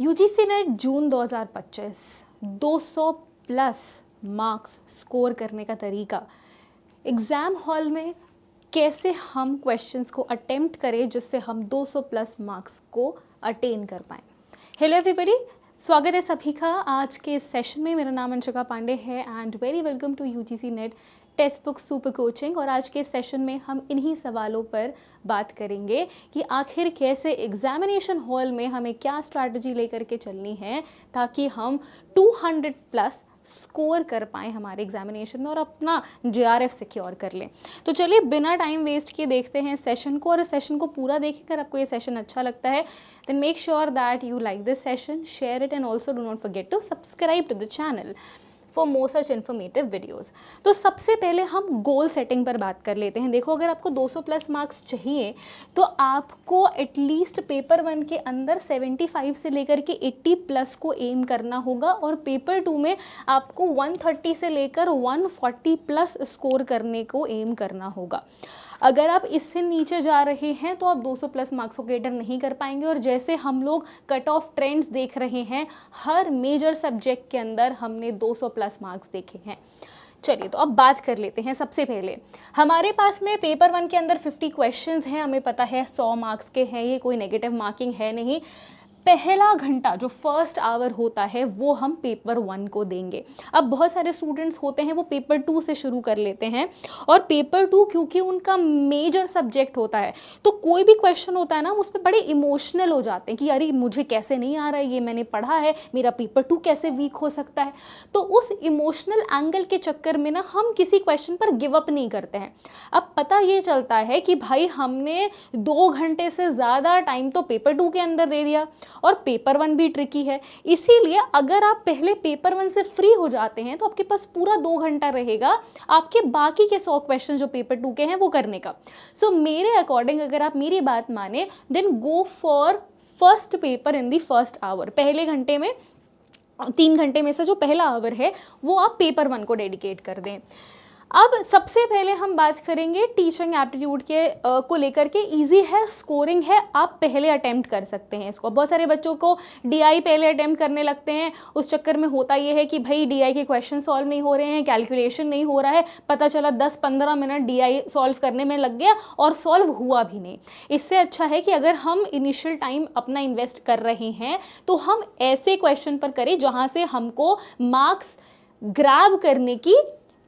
UGC net जून 2025 200 plus marks score करने का तरीका, एग्ज़ाम हॉल में कैसे हम क्वेश्चंस को अटेम्प्ट करें जिससे हम 200 प्लस मार्क्स को अटेन कर पाएँ। हेलो एवरीबॉडी, स्वागत है सभी का आज के सेशन में। मेरा नाम अंशिका पांडे है and very welcome to UGC NET text book super coaching. और आज के सेशन में हम इन्हीं सवालों पर बात करेंगे कि आखिर कैसे एग्जामिनेशन हॉल में हमें क्या स्ट्रैटेजी लेकर के चलनी है ताकि हम 200 प्लस स्कोर कर पाएँ हमारे एग्जामिनेशन में और अपना JRF सिक्योर कर लें। तो चलिए बिना टाइम वेस्ट किए देखते हैं सेशन को, और इस सेशन को पूरा देखें। अगर आपको ये सेशन अच्छा लगता है then make sure that you like this session, share it and also do not forget to subscribe to the channel for more such informative videos. तो सबसे पहले हम गोल सेटिंग पर बात कर लेते हैं। देखो, अगर आपको 200 प्लस मार्क्स चाहिए तो आपको एटलीस्ट पेपर 1 के अंदर 75 से लेकर के 80 प्लस को एम करना होगा, और पेपर 2 में आपको 130 से लेकर 140 प्लस स्कोर करने को एम करना होगा। अगर आप इससे नीचे जा रहे हैं तो आप 200 प्लस मार्क्स को कैटर नहीं कर पाएंगे। और जैसे हम लोग कट ऑफ ट्रेंड्स देख रहे हैं, हर मेजर सब्जेक्ट के अंदर हमने 200 प्लस मार्क्स देखे हैं। चलिए तो अब बात कर लेते हैं। सबसे पहले हमारे पास में पेपर 1 के अंदर 50 क्वेश्चंस हैं। हमें पता है 100 मार्क्स के हैं, ये कोई नेगेटिव मार्किंग है नहीं। पहला घंटा जो फर्स्ट आवर होता है वो हम पेपर 1 को देंगे। अब बहुत सारे स्टूडेंट्स होते हैं वो पेपर 2 से शुरू कर लेते हैं, और पेपर 2 क्योंकि उनका मेजर सब्जेक्ट होता है तो कोई भी क्वेश्चन होता है ना उस पर बड़े इमोशनल हो जाते हैं कि अरे मुझे कैसे नहीं आ रहा है, ये मैंने पढ़ा है, मेरा पेपर 2 कैसे वीक हो सकता है। तो उस इमोशनल एंगल के चक्कर में ना हम किसी क्वेश्चन पर गिव अप नहीं करते हैं। अब पता ये चलता है कि भाई हमने 2 घंटे से ज़्यादा टाइम तो पेपर 2 के अंदर दे दिया, और पेपर 1 भी ट्रिकी है। इसीलिए अगर आप पहले पेपर 1 से फ्री हो जाते हैं तो आपके पास पूरा 2 घंटा रहेगा आपके बाकी के 100 क्वेश्चन जो पेपर 2 के हैं वो करने का। सो मेरे अकॉर्डिंग अगर आप मेरी बात माने then go for first paper in the first hour. पहले घंटे में 3 घंटे में से जो पहला आवर है वो आप पेपर 1 को डेडिकेट कर दें। अब सबसे पहले हम बात करेंगे टीचिंग एप्टीट्यूड के को लेकर के। इजी है, स्कोरिंग है, आप पहले अटेम्प्ट कर सकते हैं इसको। बहुत सारे बच्चों को DI पहले अटेम्प्ट करने लगते हैं, उस चक्कर में होता ये है कि भाई DI के क्वेश्चन सॉल्व नहीं हो रहे हैं, कैलकुलेशन नहीं हो रहा है, पता चला 10-15 मिनट DI सॉल्व करने में लग गया और सॉल्व हुआ भी नहीं। इससे अच्छा है कि अगर हम इनिशियल टाइम अपना इन्वेस्ट कर रहे हैं तो हम ऐसे क्वेश्चन पर करें जहाँ से हमको मार्क्स ग्रैब करने के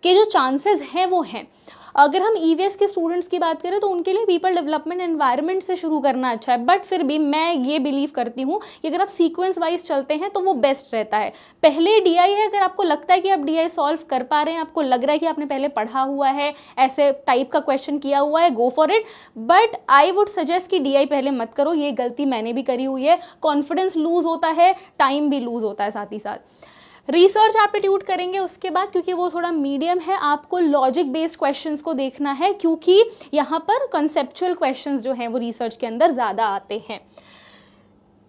जो चांसेस हैं वो हैं। अगर हम EVS के स्टूडेंट्स की बात करें तो उनके लिए पीपल डेवलपमेंट एनवायरनमेंट से शुरू करना अच्छा है, बट फिर भी मैं ये बिलीव करती हूँ कि अगर आप सीक्वेंस वाइज चलते हैं तो वो बेस्ट रहता है। पहले DI है, अगर आपको लगता है कि आप DI सॉल्व कर पा रहे हैं, आपको लग रहा है कि आपने पहले पढ़ा हुआ है, ऐसे टाइप का क्वेश्चन किया हुआ है, go for it. But I would suggest कि DI पहले मत करो, ये गलती मैंने भी करी हुई है। कॉन्फिडेंस लूज होता है, टाइम भी लूज होता है साथ ही साथ। रिसर्च एप्टीट्यूड करेंगे उसके बाद, क्योंकि वो थोड़ा मीडियम है। आपको लॉजिक बेस्ड क्वेश्चंस को देखना है क्योंकि यहाँ पर कंसेप्चुअल क्वेश्चंस जो हैं वो रिसर्च के अंदर ज़्यादा आते हैं।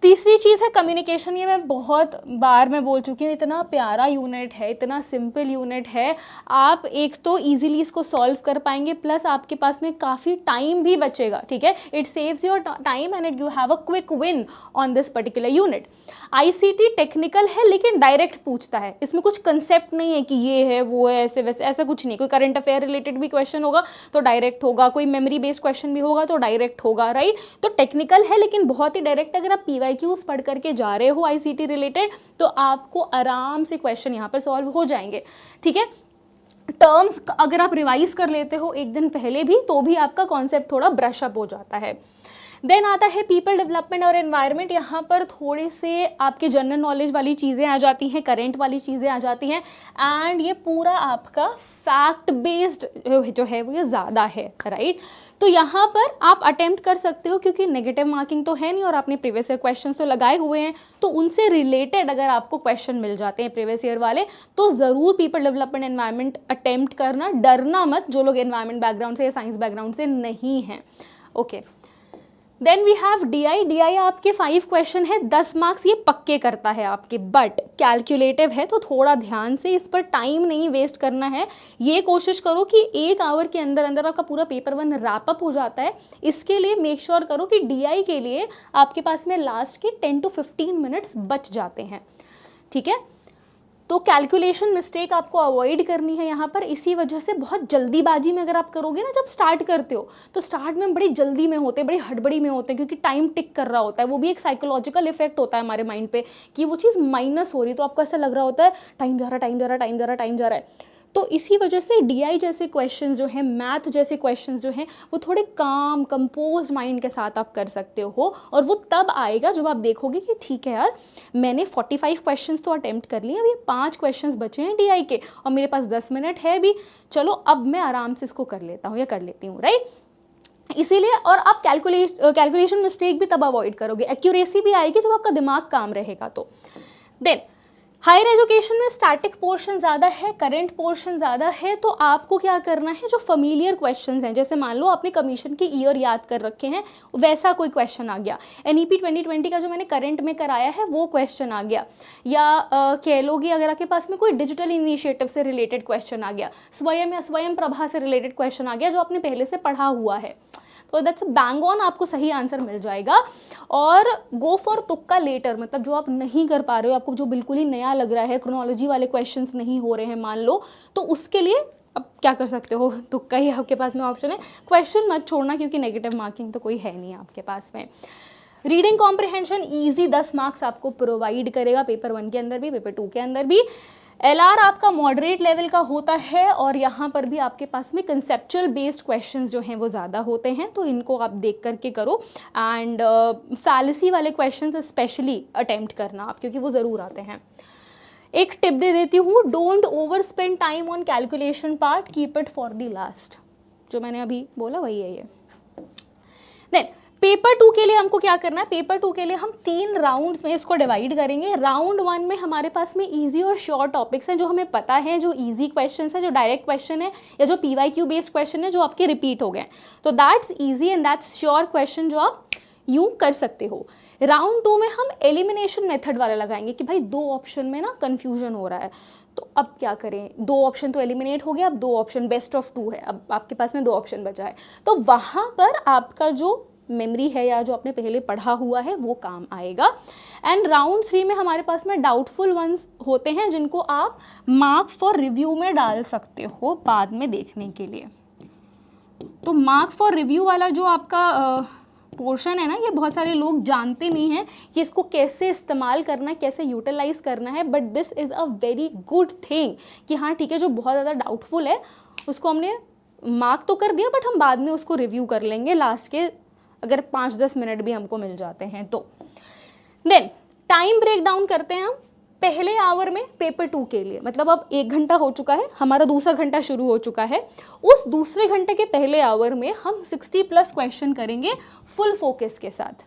तीसरी चीज़ है कम्युनिकेशन। ये मैं बहुत बार मैं बोल चुकी हूँ, इतना प्यारा यूनिट है, इतना सिंपल यूनिट है। आप एक तो इजीली इसको सॉल्व कर पाएंगे, प्लस आपके पास में काफ़ी टाइम भी बचेगा। ठीक है, it saves your time and you have a quick win on this particular unit. ICT technical है लेकिन डायरेक्ट पूछता है, इसमें कुछ कंसेप्ट नहीं है कि ये है वो है ऐसे वैसे, ऐसा कुछ नहीं। कोई करंट अफेयर रिलेटेड भी क्वेश्चन होगा तो डायरेक्ट होगा, कोई मेमोरी बेस्ड क्वेश्चन भी होगा तो डायरेक्ट होगा, राइट। तो टेक्निकल है लेकिन बहुत ही डायरेक्ट। अगर आप PYQs पढ़ करके जा रहे हो ICT रिलेटेड तो आपको आराम से क्वेश्चन यहाँ पर सॉल्व हो जाएंगे। ठीक है, टर्म्स अगर आप रिवाइज कर लेते हो एक दिन पहले भी तो भी आपका कॉन्सेप्ट थोड़ा ब्रश अप हो जाता है। देन आता है पीपल डेवलपमेंट और एनवायरनमेंट। यहाँ पर थोड़े से आपके जनरल नॉलेज वाली चीज़ें आ जाती हैं, करेंट वाली चीज़ें आ जाती हैं, एंड ये पूरा आपका फैक्ट बेस्ड जो है वो ये ज़्यादा है, राइट। तो यहाँ पर आप अटेम्प्ट कर सकते हो क्योंकि नेगेटिव मार्किंग तो है नहीं और आपने प्रीवियस ईयर क्वेश्चन तो लगाए हुए हैं, तो उनसे रिलेटेड अगर आपको क्वेश्चन मिल जाते हैं प्रीवियस ईयर वाले तो ज़रूर पीपल डेवलपमेंट एनवायरनमेंट अटेम्प्ट करना। डरना मत जो लोग एनवायरनमेंट बैकग्राउंड से या साइंस बैकग्राउंड से नहीं हैं। Okay, then we have DI। DI आपके 5 क्वेश्चन है, 10 मार्क्स ये पक्के करता है आपके, बट कैलकुलेटिव है तो थोड़ा ध्यान से, इस पर टाइम नहीं वेस्ट करना है। ये कोशिश करो कि 1 आवर के अंदर अंदर आपका पूरा पेपर 1 रैप अप हो जाता है। इसके लिए मेक श्योर करो कि DI के लिए आपके पास में लास्ट के 10 to 15 मिनट्स बच जाते हैं, ठीक है। तो कैलकुलेशन मिस्टेक आपको अवॉइड करनी है यहाँ पर। इसी वजह से बहुत जल्दीबाजी में अगर आप करोगे ना, जब स्टार्ट करते हो तो स्टार्ट में हम बड़ी जल्दी में होते हैं, बड़ी हड़बड़ी में होते हैं, क्योंकि टाइम टिक कर रहा होता है। वो भी एक साइकोलॉजिकल इफेक्ट होता है हमारे माइंड पे कि वो चीज़ माइनस हो रही है, तो आपको ऐसा लग रहा होता है टाइम जा रहा है, टाइम जा रहा है, टाइम जा रहा है, टाइम जा रहा है। तो इसी वजह से DI जैसे क्वेश्चंस जो हैं, मैथ जैसे क्वेश्चंस जो हैं, वो थोड़े काम कंपोज माइंड के साथ आप कर सकते हो। और वो तब आएगा जब आप देखोगे कि ठीक है यार, मैंने 45 क्वेश्चंस तो अटेम्प्ट कर लिए, अब ये 5 क्वेश्चंस बचे हैं DI के और मेरे पास 10 मिनट है भी, चलो अब मैं आराम से इसको कर लेता हूँ या कर लेती हूँ, राइट। इसीलिए, और आप कैलकुलेशन मिस्टेक भी तब अवॉइड करोगे, एक्यूरेसी भी आएगी जब आपका दिमाग काम रहेगा। तो देन हायर एजुकेशन में स्टैटिक पोर्शन ज़्यादा है, करंट पोर्शन ज़्यादा है, तो आपको क्या करना है, जो फैमिलियर क्वेश्चंस हैं, जैसे मान लो आपने कमीशन के ईयर याद कर रखे हैं, वैसा कोई क्वेश्चन आ गया, NEP 2020 का जो मैंने करंट में कराया है वो क्वेश्चन आ गया, या कह लो कि अगर आपके पास में कोई डिजिटल इनिशिएटिव से रिलेटेड क्वेश्चन आ गया, स्वयं या स्वयं प्रभा से रिलेटेड क्वेश्चन आ गया जो आपने पहले से पढ़ा हुआ है, तो दैट्स बैंग ऑन, आपको सही आंसर मिल जाएगा। और गो फॉर तुक्का लेटर, मतलब जो आप नहीं कर पा रहे हो, आपको जो बिल्कुल ही नया लग रहा है, क्रोनोलॉजी वाले क्वेश्चंस नहीं हो रहे हैं मान लो, तो उसके लिए अब क्या कर सकते हो, तुक्का ही आपके पास में ऑप्शन है। क्वेश्चन मत छोड़ना, क्योंकि नेगेटिव मार्किंग तो कोई है नहीं आपके पास में। रीडिंग कॉम्प्रिहेंशन ईजी 10 मार्क्स आपको प्रोवाइड करेगा, पेपर 1 के अंदर भी, पेपर 2 के अंदर भी। LR आपका मॉडरेट लेवल का होता है, और यहाँ पर भी आपके पास में कंसेप्चुअल बेस्ड क्वेश्चंस जो हैं वो ज़्यादा होते हैं, तो इनको आप देख करके करो। एंड फैलेसी वाले क्वेश्चंस स्पेशली अटेम्प्ट करना आप, क्योंकि वो ज़रूर आते हैं। एक टिप दे देती हूँ, don't over spend time on calculation part, keep it for the last. जो मैंने अभी बोला वही है ये। देन पेपर 2 के लिए हमको क्या करना है, पेपर 2 के लिए हम 3 राउंड्स में इसको डिवाइड करेंगे। राउंड 1 में हमारे पास में इजी और शॉर्ट टॉपिक्स हैं जो हमें पता है, जो इजी क्वेश्चंस है, जो डायरेक्ट क्वेश्चन है, या जो PYQ बेस्ड क्वेश्चन है जो आपके रिपीट हो गए, तो that's easy and that's sure question जो आप यूँ कर सकते हो। राउंड 2 में हम एलिमिनेशन मेथड वाला लगाएंगे कि भाई 2 ऑप्शन में ना कन्फ्यूजन हो रहा है, तो अब क्या करें, 2 ऑप्शन तो एलिमिनेट हो गया, अब 2 ऑप्शन बेस्ट ऑफ 2 है, अब आपके पास में 2 ऑप्शन बचा है, तो वहाँ पर आपका जो मेमोरी है या जो आपने पहले पढ़ा हुआ है वो काम आएगा। एंड राउंड 3 में हमारे पास में डाउटफुल वंस होते हैं जिनको आप मार्क फॉर रिव्यू में डाल सकते हो बाद में देखने के लिए। तो मार्क फॉर रिव्यू वाला जो आपका पोर्शन है ना, ये बहुत सारे लोग जानते नहीं हैं कि इसको कैसे इस्तेमाल करना है, कैसे यूटिलाइज करना है, but this is a very good thing कि हाँ ठीक है, जो बहुत ज़्यादा डाउटफुल है उसको हमने मार्क तो कर दिया, बट हम बाद में उसको रिव्यू कर लेंगे लास्ट के, अगर 5-10 मिनट भी हमको मिल जाते हैं तो। देन टाइम ब्रेक डाउन करते हैं हम पहले आवर में पेपर 2 के लिए, मतलब अब 1 घंटा हो चुका है, हमारा दूसरा घंटा शुरू हो चुका है। उस दूसरे घंटे के पहले आवर में हम 60+ क्वेश्चन करेंगे फुल फोकस के साथ,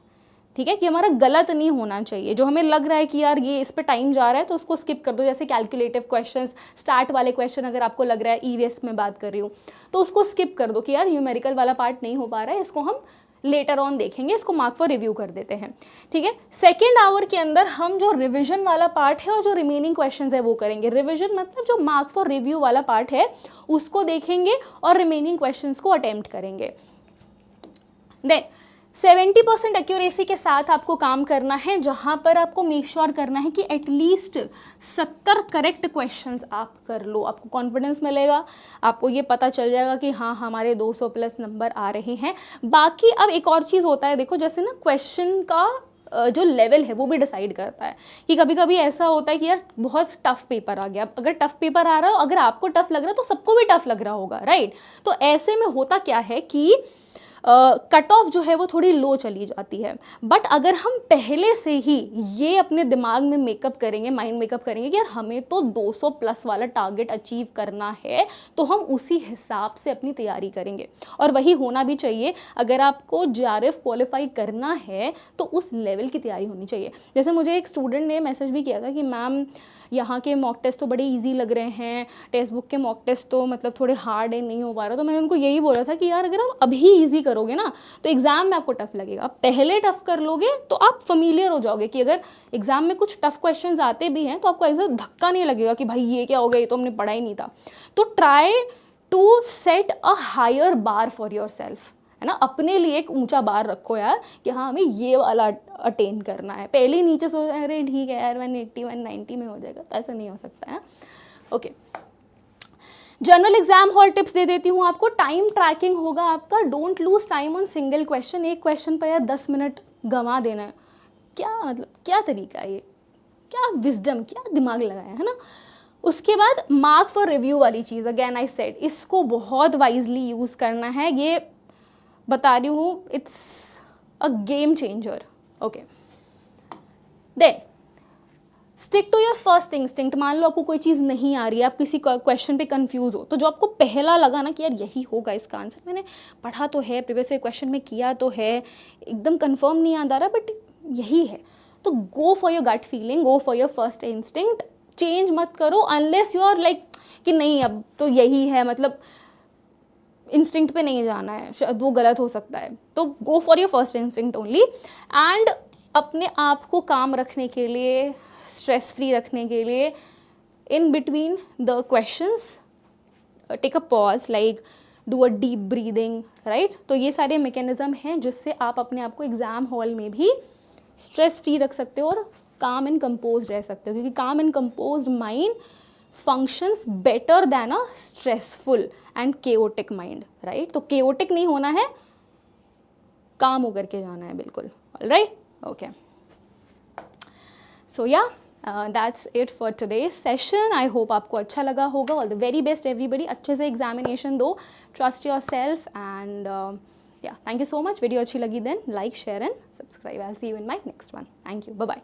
ठीक है, कि हमारा गलत नहीं होना चाहिए। जो हमें लग रहा है कि यार ये इस पे टाइम जा रहा है तो उसको स्किप कर दो, जैसे कैलकुलेटिव क्वेश्चंस, स्टार्ट वाले क्वेश्चन अगर आपको लग रहा है, EVS में बात कर रही हूँ, तो उसको स्किप कर दो कि यार न्यूमेरिकल वाला पार्ट नहीं हो पा रहा है, इसको हम लेटर ऑन देखेंगे, इसको मार्क फॉर रिव्यू कर देते हैं, ठीक है। सेकेंड आवर के अंदर हम जो रिविजन वाला पार्ट है और जो रिमेनिंग क्वेश्चंस है वो करेंगे। रिविजन मतलब जो मार्क फॉर रिव्यू वाला पार्ट है उसको देखेंगे और रिमेनिंग क्वेश्चंस को अटेम्प्ट करेंगे। देन 70% एक्यूरेसी के साथ आपको काम करना है, जहाँ पर आपको मेक श्योर करना है कि एटलीस्ट 70 करेक्ट क्वेश्चंस आप कर लो। आपको कॉन्फिडेंस मिलेगा, आपको ये पता चल जाएगा कि हाँ हमारे 200+ नंबर आ रहे हैं। बाकी अब एक और चीज़ होता है, देखो जैसे ना क्वेश्चन का जो लेवल है वो भी डिसाइड करता है कि कभी कभी ऐसा होता है कि यार बहुत टफ पेपर आ गया। अगर टफ पेपर आ रहा हो, अगर आपको टफ लग रहा है तो सबको भी टफ लग रहा होगा, राइट। तो ऐसे में होता क्या है कि कट ऑफ जो है वो थोड़ी लो चली जाती है। बट अगर हम पहले से ही ये अपने दिमाग में मेकअप करेंगे, माइंड मेकअप करेंगे कि यार हमें तो 200+ वाला टारगेट अचीव करना है, तो हम उसी हिसाब से अपनी तैयारी करेंगे। और वही होना भी चाहिए। अगर आपको JRF क्वालिफाई करना है तो उस लेवल की तैयारी होनी चाहिए। जैसे मुझे एक स्टूडेंट ने मैसेज भी किया था कि मैम यहाँ के मॉक टेस्ट तो बड़े इजी लग रहे हैं, टेक्स्ट बुक के मॉक टेस्ट तो मतलब थोड़े हार्ड है, नहीं हो पा रहा। तो मैंने उनको यही बोला था कि यार अगर आप अभी ईजी करोगे ना तो एग्ज़ाम में आपको टफ लगेगा। पहले टफ कर लोगे तो आप फैमिलियर हो जाओगे कि अगर एग्ज़ाम में कुछ टफ क्वेश्चंस आते भी हैं तो आपको ऐसा धक्का नहीं लगेगा कि भाई ये क्या हो गया, ये तो हमने पढ़ा ही नहीं था। तो try to set a higher bar for yourself, है ना, अपने लिए एक ऊंचा बार रखो यार कि हाँ हमें ये वाला अटेन करना है। पहले ही नीचे सोच अरे ठीक है यार 180 190 में हो जाएगा, तो ऐसा नहीं हो सकता है। Okay, general exam hall tips दे देती हूँ आपको। टाइम ट्रैकिंग होगा आपका, don't lose time on single question. एक क्वेश्चन पर यार 10 मिनट गंवा देना है, क्या मतलब क्या तरीका है ये, क्या विजडम, क्या दिमाग लगाया है ना। उसके बाद मार्क फॉर रिव्यू वाली चीज़, अगेन आई सेड, इसको बहुत वाइजली यूज़ करना है, ये बता रही हूँ, it's a game changer. Okay, then stick to your first instinct. मान लो आपको कोई चीज़ नहीं आ रही है, आप किसी क्वेश्चन पे कंफ्यूज हो, तो जो आपको पहला लगा ना कि यार यही होगा इसका आंसर, मैंने पढ़ा तो है, प्रीवियस क्वेश्चन में किया तो है, एकदम कंफर्म नहीं याद आ रहा बट यही है, तो go for your gut feeling, go for your first instinct. Change मत करो अनलेस यू आर लाइक कि नहीं अब तो यही है, मतलब इंस्टिंक्ट पे नहीं जाना है, शायद वो गलत हो सकता है। तो go for your first instinct only. And अपने आप को काम रखने के लिए, स्ट्रेस फ्री रखने के लिए, in between the questions take a pause, like do a deep breathing, right. तो ये सारे मैकेनिज्म हैं जिससे आप अपने आप को एग्जाम हॉल में भी स्ट्रेस फ्री रख सकते हो और काम एंड कंपोज रह सकते हो, क्योंकि काम and compose mind functions better than a stressful and chaotic mind, right? तो chaotic नहीं होना है, काम होकर के जाना है बिल्कुल। Alright? Okay. So yeah, that's it for today's session. I hope आपको अच्छा लगा होगा। All the very best everybody. अच्छे से examination दो, trust yourself and yeah, thank you so much. Video अच्छी लगी then like, share and subscribe. I'll see you in my next one. Thank you. Bye bye.